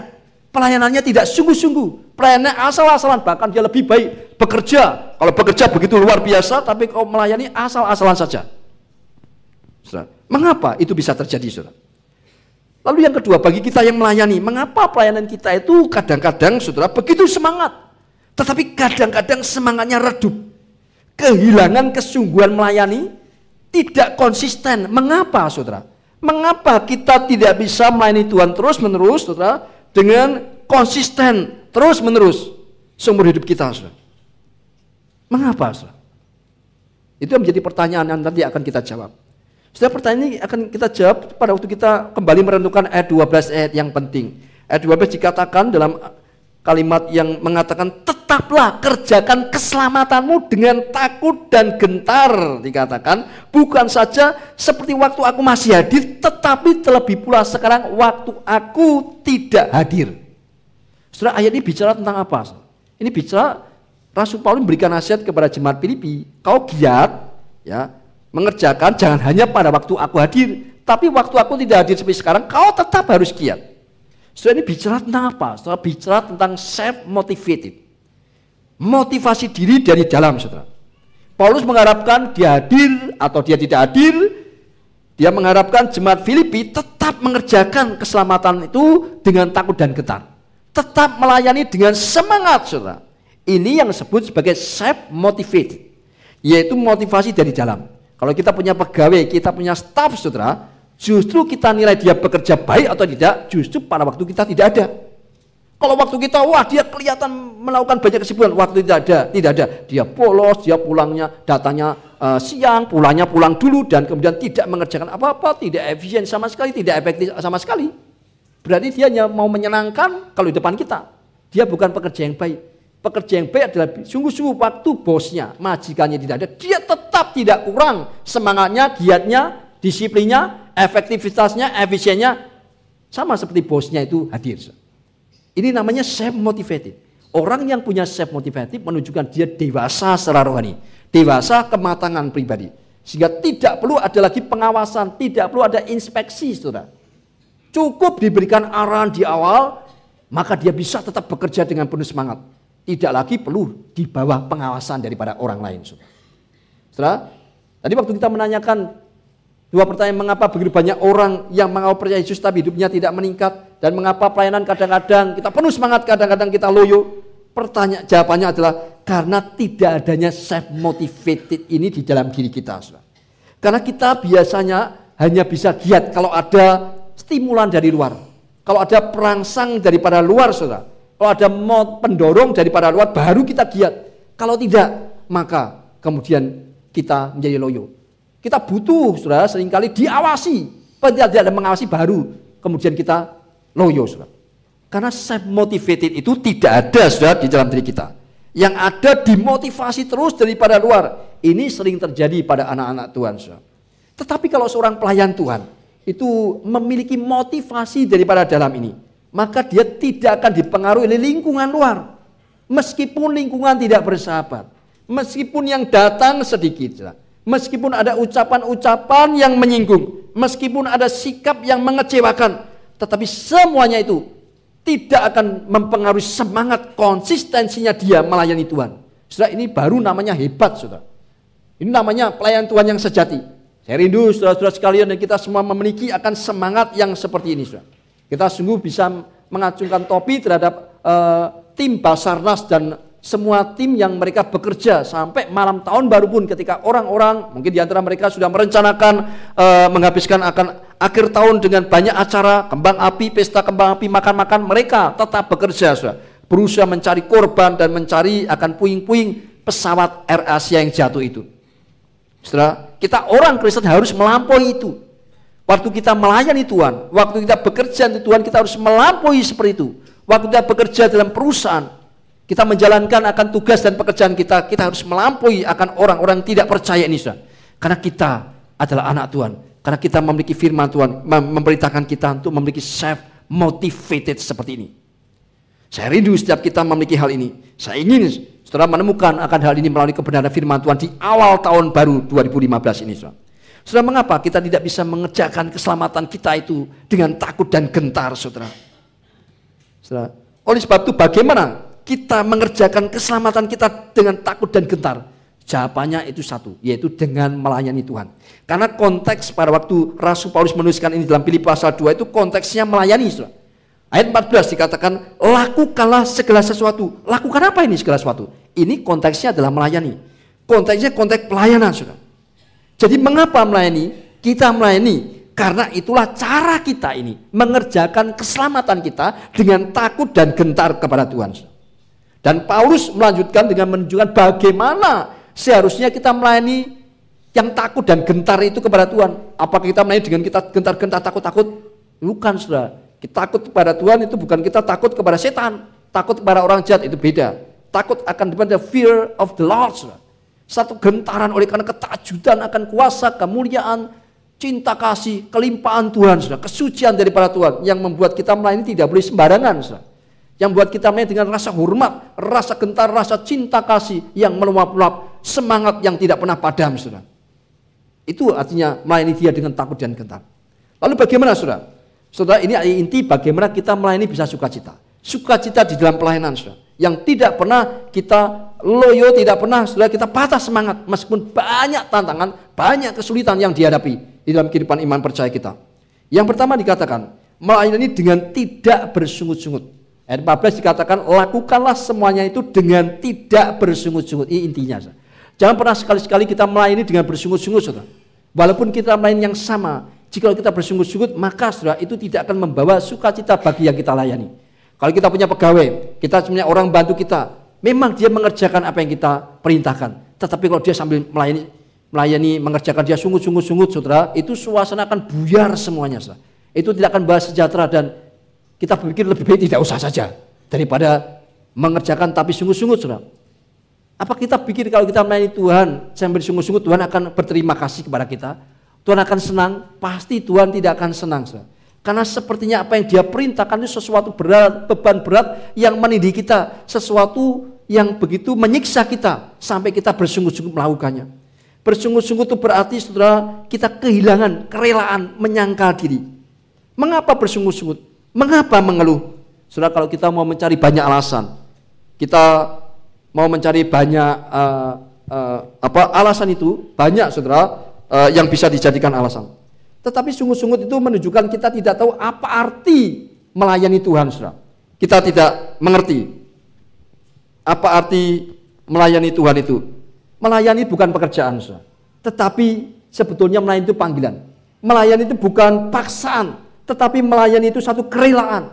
pelayanannya tidak sungguh-sungguh, pelayanannya asal-asalan, bahkan dia lebih baik bekerja. Kalau bekerja begitu luar biasa, tapi kalau melayani asal-asalan saja. Saudara, mengapa itu bisa terjadi, saudara? Lalu yang kedua, bagi kita yang melayani, mengapa pelayanan kita itu kadang-kadang, saudara, begitu semangat, tetapi kadang-kadang semangatnya redup, kehilangan kesungguhan melayani, tidak konsisten. Mengapa, saudara? Mengapa kita tidak bisa melayani Tuhan terus-menerus, saudara, dengan konsisten, terus menerus seumur hidup kita, saudara. Mengapa, saudara? Itu yang menjadi pertanyaan yang nanti akan kita jawab. Setelah pertanyaan ini akan kita jawab pada waktu kita kembali merenungkan ayat 12 ayat yang penting. Ayat 12 dikatakan dalam kalimat yang mengatakan tetaplah kerjakan keselamatanmu dengan takut dan gentar, dikatakan bukan saja seperti waktu aku masih hadir, tetapi terlebih pula sekarang waktu aku tidak hadir. Saudara, ayat ini bicara tentang apa? Ini bicara Rasul Paulus memberikan nasihat kepada jemaat Filipi, kau giat ya mengerjakan jangan hanya pada waktu aku hadir, tapi waktu aku tidak hadir seperti sekarang kau tetap harus giat. Saudara, ini bicara tentang apa? Saudara, bicara tentang self motivated, motivasi diri dari dalam, saudara. Paulus mengharapkan dia hadir atau dia tidak hadir, dia mengharapkan jemaat Filipi tetap mengerjakan keselamatan itu dengan takut dan gentar, tetap melayani dengan semangat, saudara. Ini yang disebut sebagai self motivated, yaitu motivasi dari dalam. Kalau kita punya pegawai, kita punya staf, saudara, justru kita nilai dia bekerja baik atau tidak, justru pada waktu kita tidak ada. Kalau waktu kita, wah dia kelihatan melakukan banyak kesibukan, waktu tidak ada. Dia bolos, dia pulangnya, datanya siang, pulangnya pulang dulu, dan kemudian tidak mengerjakan apa-apa, tidak efisien sama sekali, tidak efektif sama sekali. Berarti dia hanya mau menyenangkan kalau di depan kita. Dia bukan pekerja yang baik. Pekerja yang baik adalah sungguh-sungguh waktu bosnya, majikannya tidak ada, dia tetap tidak kurang semangatnya, giatnya, disiplinnya, efektivitasnya, efisiennya, sama seperti bosnya itu hadir. Ini namanya self motivated. Orang yang punya self motivated menunjukkan dia dewasa secara rohani, dewasa kematangan pribadi, sehingga tidak perlu ada lagi pengawasan, tidak perlu ada inspeksi, saudara. Cukup diberikan arahan di awal, maka dia bisa tetap bekerja dengan penuh semangat. Tidak lagi perlu di bawah pengawasan daripada orang lain. Saudara, tadi waktu kita menanyakan dua pertanyaan, mengapa begitu banyak orang yang mengaku percaya Yesus tapi hidupnya tidak meningkat, dan mengapa pelayanan kadang-kadang kita penuh semangat, kadang-kadang kita loyo. Jawabannya adalah karena tidak adanya self motivated ini di dalam diri kita, saudara. Karena kita biasanya hanya bisa giat kalau ada stimulan dari luar, kalau ada perangsang daripada luar, saudara. Kalau ada pendorong daripada luar, baru kita giat. Kalau tidak, maka kemudian kita menjadi loyo. Kita butuh, saudara, seringkali diawasi. Tidak ada mengawasi, baru kemudian kita loyo, saudara. Karena self motivated itu tidak ada, saudara, di dalam diri kita. Yang ada dimotivasi terus daripada luar. Ini sering terjadi pada anak-anak Tuhan, saudara. Tetapi kalau seorang pelayan Tuhan itu memiliki motivasi daripada dalam ini, maka dia tidak akan dipengaruhi oleh lingkungan luar. Meskipun lingkungan tidak bersahabat, meskipun yang datang sedikit, meskipun ada ucapan-ucapan yang menyinggung, meskipun ada sikap yang mengecewakan, tetapi semuanya itu tidak akan mempengaruhi semangat konsistensinya dia melayani Tuhan. Saudara, ini baru namanya hebat, saudara. Ini namanya pelayan Tuhan yang sejati. Saya rindu saudara-saudara sekalian dan kita semua memiliki akan semangat yang seperti ini, saudara. Kita sungguh bisa mengacungkan topi terhadap tim Basarnas dan semua tim yang mereka bekerja sampai malam tahun baru pun, ketika orang-orang mungkin di antara mereka sudah merencanakan menghabiskan akan akhir tahun dengan banyak acara, kembang api, pesta kembang api, makan-makan, mereka tetap bekerja, saudara, berusaha mencari korban dan mencari akan puing-puing pesawat Air Asia yang jatuh itu. Saudara, kita orang Kristen harus melampaui itu. Waktu kita melayani Tuhan, waktu kita bekerja di Tuhan, kita harus melampaui seperti itu. Waktu kita bekerja dalam perusahaan, kita menjalankan akan tugas dan pekerjaan kita, kita harus melampaui akan orang-orang tidak percaya ini, saudara. Karena kita adalah anak Tuhan, karena kita memiliki firman Tuhan, memerintahkan kita untuk memiliki self motivated seperti ini. Saya rindu setiap kita memiliki hal ini. Saya ingin saudara menemukan akan hal ini melalui kebenaran firman Tuhan di awal tahun baru 2015 ini, saudara. Saudara, mengapa kita tidak bisa mengerjakan keselamatan kita itu dengan takut dan gentar, saudara? Saudara, oleh sebab itu bagaimana kita mengerjakan keselamatan kita dengan takut dan gentar? Jawabannya itu satu, yaitu dengan melayani Tuhan. Karena konteks pada waktu Rasul Paulus menuliskan ini dalam Filipi pasal 2 itu konteksnya melayani, saudara. Ayat 14 dikatakan, lakukanlah segala sesuatu. Lakukan apa ini segala sesuatu? Ini konteksnya adalah melayani. Konteksnya konteks pelayanan, saudara. Jadi mengapa melayani? Kita melayani Karena itulah cara kita ini mengerjakan keselamatan kita dengan takut dan gentar kepada Tuhan. Dan Paulus melanjutkan dengan menunjukkan bagaimana seharusnya kita melayani yang takut dan gentar itu kepada Tuhan. Apakah kita melayani dengan kita gentar-gentar takut-takut? Bukan, saudara. Kita takut kepada Tuhan itu bukan kita takut kepada setan, takut kepada orang jahat, itu beda. Takut akan the fear of the Lord, saudara. Satu gentaran oleh karena ketajudan akan kuasa, kemuliaan, cinta kasih, kelimpahan Tuhan, saudara. Kesucian daripada Tuhan yang membuat kita melayani tidak boleh sembarangan, saudara. Yang membuat kita melayani dengan rasa hormat, rasa gentar, rasa cinta kasih yang meluap-luap, semangat yang tidak pernah padam, saudara. Itu artinya melayani dia dengan takut dan gentar. Lalu bagaimana, saudara? Saudara, ini inti bagaimana kita melayani bisa sukacita. Sukacita di dalam pelayanan, saudara. Yang tidak pernah kita loyo, tidak pernah, saudara, kita patah semangat. Meskipun banyak tantangan, banyak kesulitan yang dihadapi di dalam kehidupan iman percaya kita. Yang pertama dikatakan, melayani dengan tidak bersungut-sungut. Ayat 14 dikatakan, lakukanlah semuanya itu dengan tidak bersungut-sungut. Ini intinya, saudara. Jangan pernah sekali-sekali kita melayani dengan bersungut-sungut, saudara. Walaupun kita melayani yang sama, jika kita bersungut-sungut, maka saudara itu tidak akan membawa sukacita bagi yang kita layani. Kalau kita punya pegawai, kita punya orang bantu kita, memang dia mengerjakan apa yang kita perintahkan. Tetapi kalau dia sambil melayani mengerjakan dia sungut-sungut, saudara, itu suasana akan buyar semuanya, saudara. Itu tidak akan membawa sejahtera dan kita berpikir lebih baik tidak usah saja daripada mengerjakan tapi sungut-sungut, saudara. Apa kita pikir kalau kita melayani Tuhan sambil sungguh-sungguh Tuhan akan berterima kasih kepada kita? Tuhan akan senang? Pasti Tuhan tidak akan senang, saudara. Karena sepertinya apa yang dia perintahkan itu sesuatu berat, beban berat yang menindih kita, sesuatu yang begitu menyiksa kita sampai kita bersungguh-sungguh melakukannya. Bersungguh-sungguh itu berarti, saudara, kita kehilangan kerelaan menyangkal diri. Mengapa bersungguh-sungguh? Mengapa mengeluh? Saudara, kalau kita mau mencari banyak alasan, kita mau mencari banyak alasan itu banyak, saudara, yang bisa dijadikan alasan. Tetapi sungguh-sungguh itu menunjukkan kita tidak tahu apa arti melayani Tuhan, saudara. Kita tidak mengerti apa arti melayani Tuhan itu. Melayani bukan pekerjaan, saudara. Tetapi sebetulnya melayani itu panggilan. Melayani itu bukan paksaan, tetapi melayani itu satu kerelaan.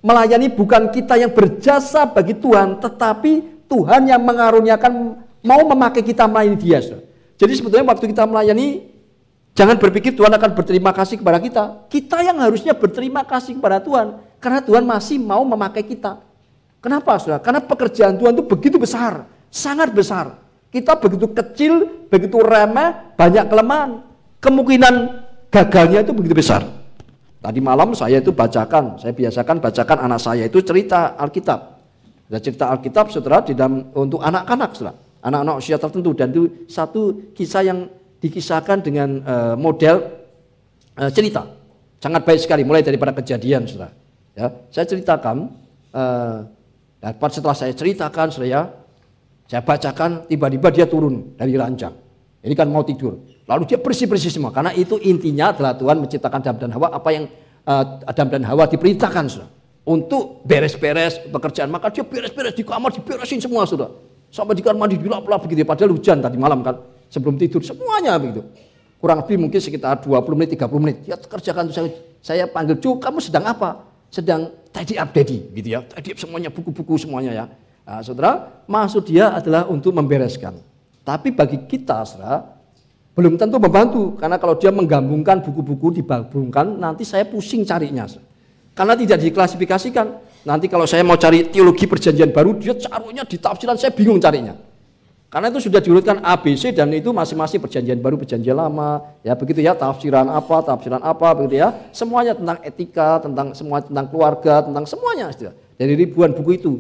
Melayani bukan kita yang berjasa bagi Tuhan, tetapi Tuhan yang mengaruniakan mau memakai kita melayani dia, saudara. Jadi sebetulnya waktu kita melayani, jangan berpikir Tuhan akan berterima kasih kepada kita. Kita yang harusnya berterima kasih kepada Tuhan, karena Tuhan masih mau memakai kita. Kenapa, saudara? Karena pekerjaan Tuhan itu begitu besar, sangat besar. Kita begitu kecil, begitu remeh, banyak kelemahan. Kemungkinan gagalnya itu begitu besar. Tadi malam saya biasakan bacakan anak saya itu cerita Alkitab. Ada cerita Alkitab, saudara, di dalam untuk anak-anak, saudara. Anak-anak usia tertentu, dan itu satu kisah yang dikisahkan dengan model cerita. Sangat baik sekali, mulai daripada kejadian, saudara. Ya, saya ceritakan, setelah saya ceritakan, saya bacakan, tiba-tiba dia turun dari ranjang. Ini kan mau tidur. Lalu dia bersih-bersih semua, karena itu intinya adalah Tuhan menciptakan Adam dan Hawa, apa yang Adam dan Hawa diperintahkan, saudara, untuk beres-beres pekerjaan. Maka dia beres-beres di kamar, diberesin semua, saudara. Sampai di kamar mandi dilap-lap begitu, padahal hujan tadi malam kan, sebelum tidur semuanya begitu. Kurang lebih mungkin sekitar 20 menit, 30 menit. Ya kerjakan itu, saya panggil, "Cuk, kamu sedang apa?" "Sedang tidy up, Daddy," gitu ya. Tidy up semuanya, buku-buku semuanya ya. Nah, saudara, maksud dia adalah untuk membereskan. Tapi bagi kita, saudara, belum tentu membantu, karena kalau dia menggabungkan buku-buku digabungkan, nanti saya pusing carinya. Karena tidak diklasifikasikan. Nanti kalau saya mau cari teologi perjanjian baru, dia taruhnya di tafsiran, saya bingung carinya. Karena itu sudah diurutkan ABC dan itu masing-masing perjanjian baru, perjanjian lama, ya begitu ya, tafsiran apa, begitu ya. Semuanya tentang etika, semua tentang keluarga, tentang semuanya, saudara. Dari ribuan buku itu.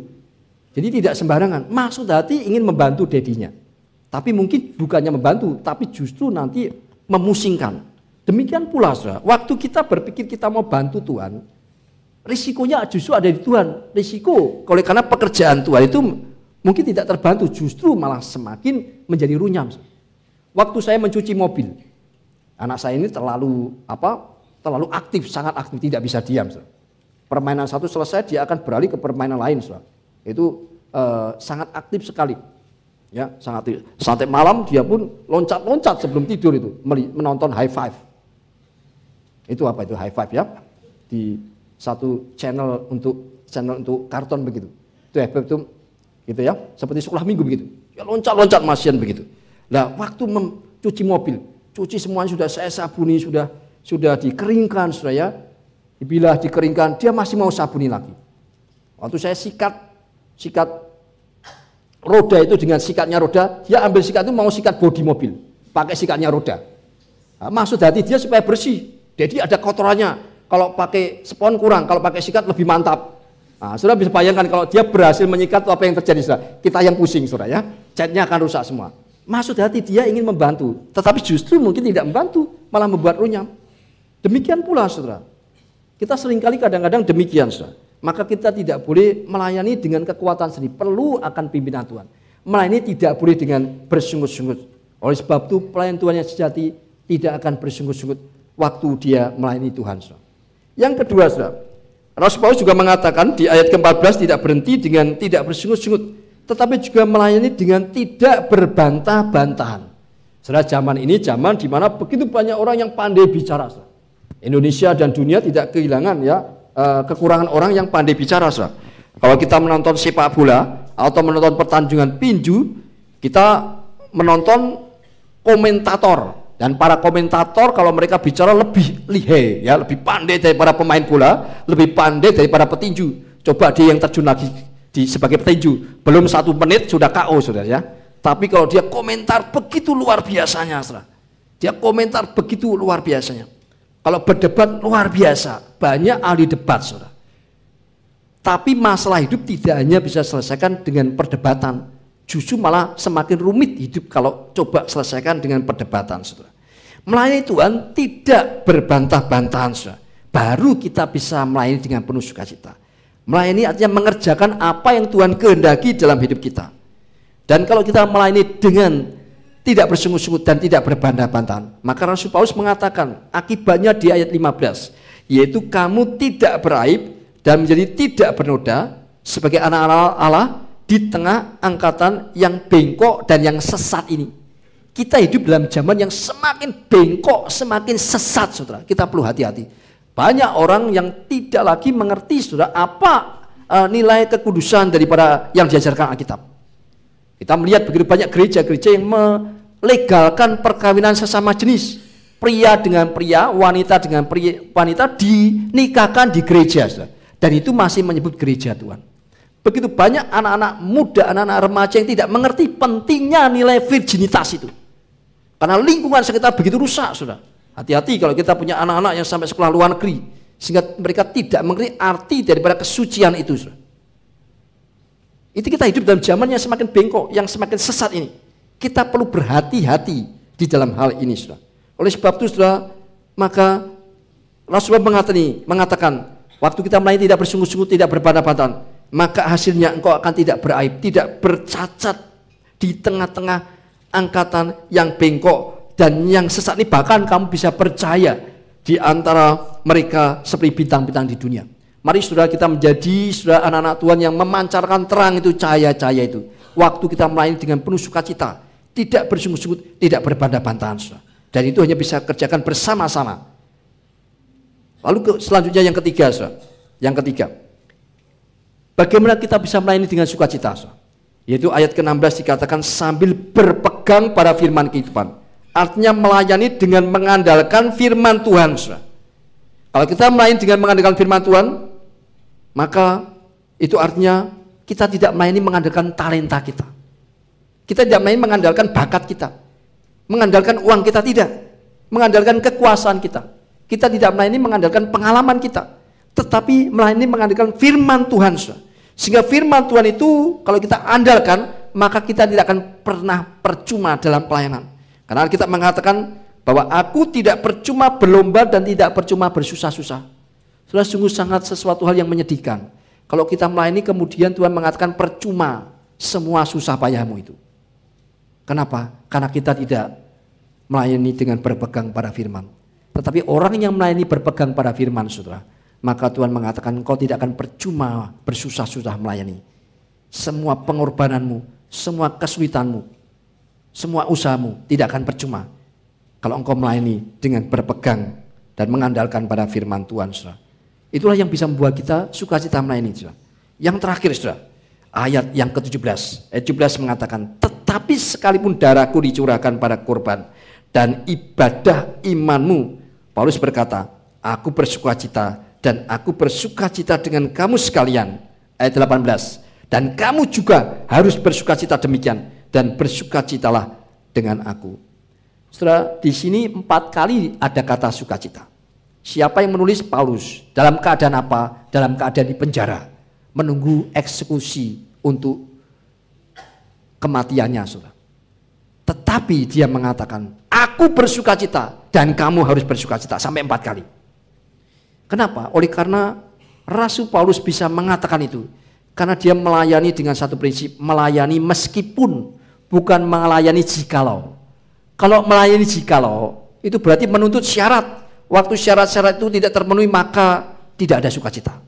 Jadi tidak sembarangan. Maksud hati ingin membantu dedinya. Tapi mungkin bukannya membantu, tapi justru nanti memusingkan. Demikian pula, saudara, waktu kita berpikir kita mau bantu Tuhan, risikonya justru ada di Tuhan. Risiko, karena pekerjaan Tuhan itu mungkin tidak terbantu, justru malah semakin menjadi runyam. Waktu saya mencuci mobil, anak saya ini terlalu aktif, sangat aktif, tidak bisa diam. Permainan satu selesai, dia akan beralih ke permainan lain. Itu sangat aktif sekali. Ya, sangat aktif. Sampai malam dia pun loncat-loncat sebelum tidur itu menonton high five. Itu apa itu high five ya? Di satu channel untuk karton begitu. Itu high five itu gitu ya, seperti sekolah minggu begitu. Ya loncat-loncat masian begitu. Nah, waktu mencuci mobil, cuci semuanya sudah saya sabuni, sudah dikeringkan sudah ya. Dibilah dikeringkan, dia masih mau sabuni lagi. Waktu saya sikat roda itu dengan sikatnya roda, dia ambil sikat itu mau sikat bodi mobil, pakai sikatnya roda. Nah, maksud hati dia supaya bersih. Jadi ada kotorannya. Kalau pakai spons kurang, kalau pakai sikat lebih mantap. Nah, saudara bisa bayangkan kalau dia berhasil menyikat apa yang terjadi, saudara. Kita yang pusing, saudara ya. Catnya akan rusak semua. Maksud hati dia ingin membantu, tetapi justru mungkin tidak membantu, malah membuat runyam. Demikian pula, saudara. Kita seringkali kadang-kadang demikian, saudara. Maka kita tidak boleh melayani dengan kekuatan sendiri. Perlu akan pimpinan Tuhan. Melayani tidak boleh dengan bersungut-sungut. Oleh sebab itu pelayan Tuhan yang sejati tidak akan bersungut-sungut waktu dia melayani Tuhan, saudara. Yang kedua, saudara. Rasul Paulus juga mengatakan di ayat ke-14 tidak berhenti dengan tidak bersungut-sungut, tetapi juga melayani dengan tidak berbantah-bantahan. Saudara, zaman ini zaman di mana begitu banyak orang yang pandai bicara, saudara. Indonesia dan dunia tidak kehilangan ya kekurangan orang yang pandai bicara, saudara. Kalau kita menonton sepak bola atau menonton pertandingan tinju, kita menonton komentator. Dan para komentator kalau mereka bicara lebih lihai, ya, lebih pandai daripada pemain bola, lebih pandai daripada petinju. Coba dia yang terjun lagi sebagai petinju, belum 1 menit sudah KO, saudara ya. Tapi kalau dia komentar begitu luar biasanya, saudara. Dia komentar begitu luar biasanya. Kalau berdebat luar biasa, banyak ahli debat, saudara. Tapi masalah hidup tidak hanya bisa selesaikan dengan perdebatan, justru malah semakin rumit hidup kalau coba selesaikan dengan perdebatan, saudara. Melayani Tuhan tidak berbantah-bantahan, saudara. Baru kita bisa melayani dengan penuh sukacita. Melayani artinya mengerjakan apa yang Tuhan kehendaki dalam hidup kita. Dan kalau kita melayani dengan tidak bersungut-sungut dan tidak berbantah-bantahan, maka Rasul Paulus mengatakan akibatnya di ayat 15, yaitu kamu tidak beraib dan menjadi tidak bernoda sebagai anak-anak Allah di tengah angkatan yang bengkok dan yang sesat ini. Kita hidup dalam zaman yang semakin bengkok, semakin sesat, saudara. Kita perlu hati-hati. Banyak orang yang tidak lagi mengerti, saudara, apa nilai kekudusan daripada yang diajarkan Alkitab. Kita melihat begitu banyak gereja-gereja yang melegalkan perkawinan sesama jenis. Pria dengan pria, wanita dengan wanita dinikahkan di gereja, saudara. Dan itu masih menyebut gereja Tuhan. Begitu banyak anak-anak muda, anak-anak remaja yang tidak mengerti pentingnya nilai virginitas itu. Karena lingkungan sekitar begitu rusak, saudara. Hati-hati kalau kita punya anak-anak yang sampai sekolah luar negeri, sehingga mereka tidak mengerti arti daripada kesucian itu, saudara. Itu kita hidup dalam zaman yang semakin bengkok, yang semakin sesat ini. Kita perlu berhati-hati di dalam hal ini, saudara. Oleh sebab itu, saudara, maka Rasulullah mengatakan, waktu kita melayani tidak bersungguh-sungguh, tidak berbantah-bantahan, maka hasilnya engkau akan tidak beraib, tidak bercacat di tengah-tengah angkatan yang bengkok dan yang sesat ini. Bahkan kamu bisa percaya di antara mereka seperti bintang-bintang di dunia. Mari saudara kita menjadi saudara anak-anak Tuhan yang memancarkan terang itu, cahaya-cahaya itu. Waktu kita melayani dengan penuh sukacita, tidak bersungguh-sungguh, tidak berbantah-bantahan, saudara. Dan itu hanya bisa kerjakan bersama-sama. Lalu selanjutnya yang ketiga, saudara. Yang ketiga, bagaimana kita bisa melayani dengan sukacita, saudara? Yaitu ayat ke-16 dikatakan sambil berpegang pada firman kehidupan. Artinya melayani dengan mengandalkan firman Tuhan, saudara. Kalau kita melayani dengan mengandalkan firman Tuhan, maka itu artinya kita tidak melayani mengandalkan talenta kita. Kita tidak melayani mengandalkan bakat kita, mengandalkan uang kita, tidak, mengandalkan kekuasaan kita. Kita tidak melayani mengandalkan pengalaman kita, tetapi melayani mengandalkan firman Tuhan, saudara. Sehingga firman Tuhan itu kalau kita andalkan, maka kita tidak akan pernah percuma dalam pelayanan. Karena kita mengatakan bahwa aku tidak percuma berlomba dan tidak percuma bersusah-susah. Sudah sungguh sangat sesuatu hal yang menyedihkan. Kalau kita melayani kemudian Tuhan mengatakan percuma semua susah payahmu itu. Kenapa? Karena kita tidak melayani dengan berpegang pada firman. Tetapi orang yang melayani berpegang pada firman, saudara, maka Tuhan mengatakan engkau tidak akan percuma bersusah-susah melayani. Semua pengorbananmu, semua kesulitanmu, semua usahamu tidak akan percuma kalau engkau melayani dengan berpegang dan mengandalkan pada firman Tuhan, saudara. Itulah yang bisa membuat kita sukacita melayani, saudara. Yang terakhir, saudara, ayat yang ke-17. Ayat 17 mengatakan, tetapi sekalipun darahku dicurahkan pada korban dan ibadah imanmu, Paulus berkata, aku bersukacita dan aku bersukacita dengan kamu sekalian. Ayat 18, dan kamu juga harus bersukacita demikian dan bersukacitalah dengan aku. Saudara, di sini 4 kali ada kata sukacita. Siapa yang menulis? Paulus. Dalam keadaan apa? Dalam keadaan di penjara, menunggu eksekusi untuk kematiannya, saudara. Tetapi dia mengatakan, aku bersukacita dan kamu harus bersukacita, sampai 4 kali. Kenapa? Oleh karena Rasul Paulus bisa mengatakan itu karena dia melayani dengan satu prinsip, melayani meskipun, bukan melayani jikalau. Kalau melayani jikalau itu berarti menuntut syarat. Waktu syarat-syarat itu tidak terpenuhi maka tidak ada sukacita.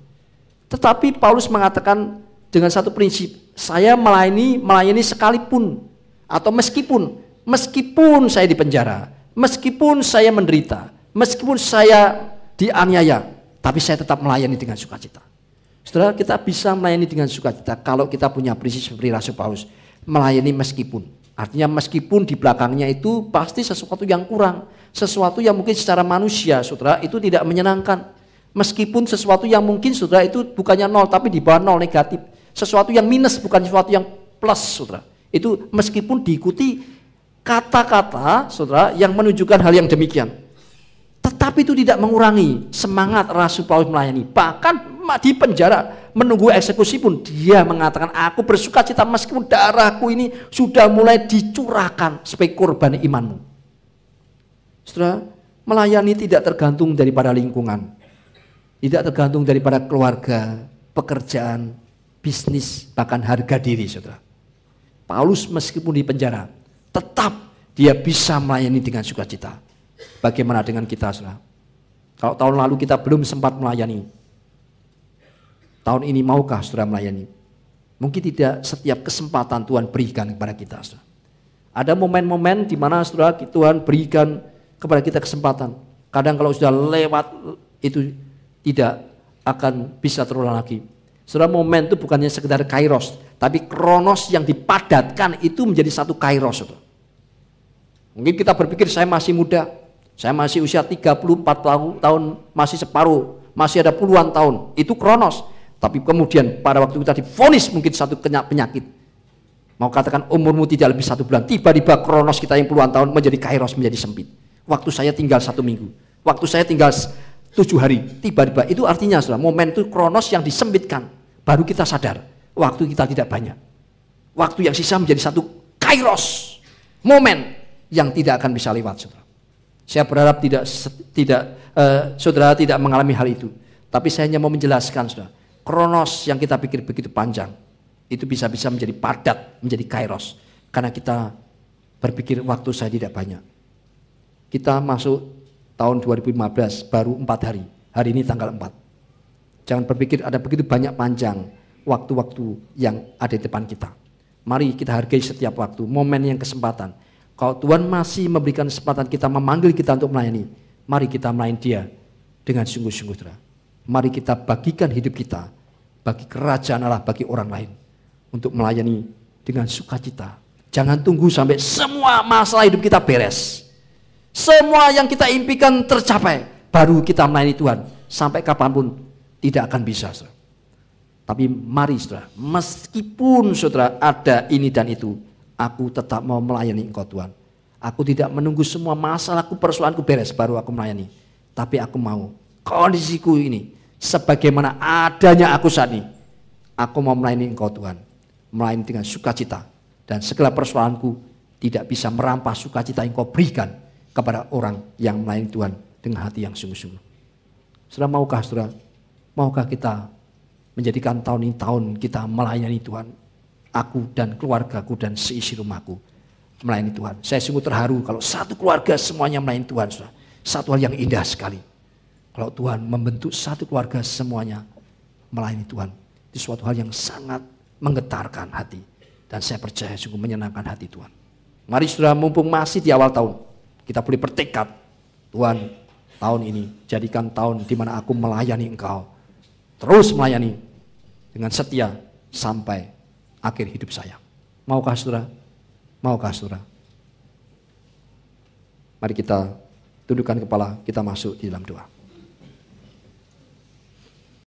Tetapi Paulus mengatakan dengan satu prinsip, saya melayani sekalipun atau meskipun saya di penjara, meskipun saya menderita, meskipun saya dianiaya, tapi saya tetap melayani dengan sukacita. Saudara, kita bisa melayani dengan sukacita kalau kita punya prinsip seperti Rasul Paulus, melayani meskipun. Artinya meskipun di belakangnya itu pasti sesuatu yang kurang, sesuatu yang mungkin secara manusia, saudara, itu tidak menyenangkan. Meskipun sesuatu yang mungkin, saudara, itu bukannya 0 tapi di bawah 0, negatif. Sesuatu yang minus bukan sesuatu yang plus, saudara. Itu meskipun diikuti kata-kata, saudara, yang menunjukkan hal yang demikian. Tetapi itu tidak mengurangi semangat Rasul Paulus melayani. Bahkan di penjara menunggu eksekusi pun dia mengatakan, aku bersukacita meskipun darahku ini sudah mulai dicurahkan sebagai korban imanmu. Saudara, melayani tidak tergantung daripada lingkungan, tidak tergantung daripada keluarga, pekerjaan, bisnis, bahkan harga diri, saudara. Paulus meskipun di penjara, tetap dia bisa melayani dengan sukacita. Bagaimana dengan kita, saudara? Kalau tahun lalu kita belum sempat melayani, tahun ini maukah saudara melayani? Mungkin tidak setiap kesempatan Tuhan berikan kepada kita, saudara. Ada momen-momen di mana, saudara, Tuhan berikan kepada kita kesempatan. Kadang kalau sudah lewat itu tidak akan bisa terulang lagi. Saudara, momen itu bukannya sekedar kairos, tapi kronos yang dipadatkan itu menjadi satu kairos, saudara. Mungkin kita berpikir saya masih muda, saya masih usia 34 tahun, masih separuh, masih ada puluhan tahun. Itu kronos. Tapi kemudian pada waktu kita divonis mungkin satu penyakit, mau katakan umurmu tidak lebih 1 bulan, tiba-tiba kronos kita yang puluhan tahun menjadi kairos, menjadi sempit. Waktu saya tinggal 1 minggu, waktu saya tinggal 7 hari, tiba-tiba itu artinya, saudara, momen itu kronos yang disempitkan. Baru kita sadar waktu kita tidak banyak. Waktu yang sisa menjadi satu kairos, momen yang tidak akan bisa lewat, saudara. Saya berharap saudara tidak mengalami hal itu. Tapi saya hanya mau menjelaskan, saudara, kronos yang kita pikir begitu panjang itu bisa-bisa menjadi padat, menjadi kairos, karena kita berpikir waktu saya tidak banyak. Kita masuk tahun 2015 baru 4 hari. Hari ini tanggal 4. Jangan berpikir ada begitu banyak panjang waktu-waktu yang ada di depan kita. Mari kita hargai setiap waktu, momen yang kesempatan. Kalau Tuhan masih memberikan kesempatan kita, memanggil kita untuk melayani, mari kita melayani Dia dengan sungguh-sungguh, saudara. Mari kita bagikan hidup kita bagi kerajaan Allah, bagi orang lain, untuk melayani dengan sukacita. Jangan tunggu sampai semua masalah hidup kita beres, semua yang kita impikan tercapai, baru kita melayani Tuhan. Sampai kapanpun tidak akan bisa, saudara. Tapi mari, saudara, meskipun saudara ada ini dan itu, aku tetap mau melayani Engkau, Tuhan. Aku tidak menunggu semua masalahku, persoalanku beres baru aku melayani. Tapi aku mau kondisiku ini sebagaimana adanya aku saat ini, aku mau melayani Engkau, Tuhan. Melayani dengan sukacita, dan segala persoalanku tidak bisa merampas sukacita yang Engkau berikan kepada orang yang melayani Tuhan dengan hati yang sungguh-sungguh. Saudara, maukah kita menjadikan tahun ini tahun kita melayani Tuhan? Aku dan keluargaku dan seisi rumahku melayani Tuhan. Saya sungguh terharu kalau satu keluarga semuanya melayani Tuhan, saudara. Satu hal yang indah sekali. Kalau Tuhan membentuk satu keluarga semuanya melayani Tuhan, itu suatu hal yang sangat menggetarkan hati. Dan saya percaya sungguh menyenangkan hati Tuhan. Mari saudara, mumpung masih di awal tahun, kita boleh bertekad, Tuhan, tahun ini jadikan tahun di mana aku melayani Engkau, terus melayani dengan setia sampai akhir hidup saya. Maukah saudara? Maukah saudara? Mari kita tundukkan kepala, kita masuk di dalam doa.